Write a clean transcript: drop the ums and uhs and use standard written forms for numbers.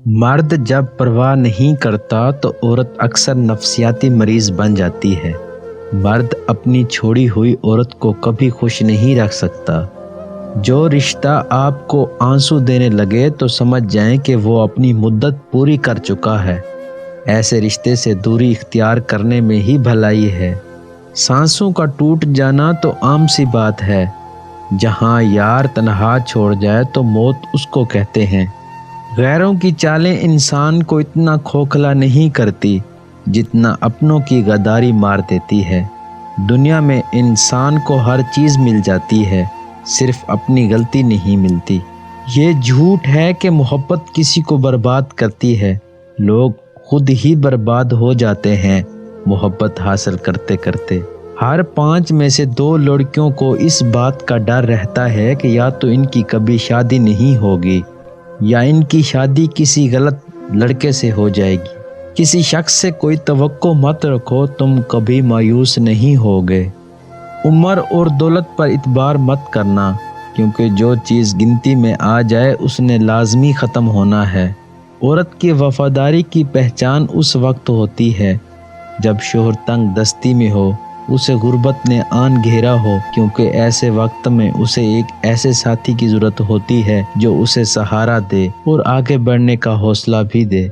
مرد جب پرواہ نہیں کرتا تو عورت اکثر نفسیاتی مریض بن جاتی ہے۔ مرد اپنی چھوڑی ہوئی عورت کو کبھی خوش نہیں رکھ سکتا۔ جو رشتہ آپ کو آنسو دینے لگے تو سمجھ جائیں کہ وہ اپنی مدت پوری کر چکا ہے۔ ایسے رشتے سے دوری اختیار کرنے میں ہی بھلائی ہے۔ سانسوں کا ٹوٹ جانا تو عام سی بات ہے۔ جہاں یار تنہا چھوڑ جائے تو موت اس کو کہتے ہیں۔ غیروں کی چالیں انسان کو اتنا کھوکھلا نہیں کرتی جتنا اپنوں کی غداری مار دیتی ہے۔ دنیا میں انسان کو ہر چیز مل جاتی ہے، صرف اپنی غلطی نہیں ملتی۔ یہ جھوٹ ہے کہ محبت کسی کو برباد کرتی ہے۔ لوگ خود ہی برباد ہو جاتے ہیں محبت حاصل کرتے کرتے۔ ہر 5 میں سے 2 لڑکیوں کو اس بات کا ڈر رہتا ہے کہ یا تو ان کی کبھی شادی نہیں ہوگی یا ان کی شادی کسی غلط لڑکے سے ہو جائے گی۔ کسی شخص سے کوئی توقع مت رکھو، تم کبھی مایوس نہیں ہوگے۔ عمر اور دولت پر اعتبار مت کرنا، کیونکہ جو چیز گنتی میں آ جائے اس نے لازمی ختم ہونا ہے۔ عورت کی وفاداری کی پہچان اس وقت ہوتی ہے جب شوہر تنگ دستی میں ہو، اسے غربت نے آن گھیرا ہو، کیونکہ ایسے وقت میں اسے ایک ایسے ساتھی کی ضرورت ہوتی ہے جو اسے سہارا دے اور آگے بڑھنے کا حوصلہ بھی دے۔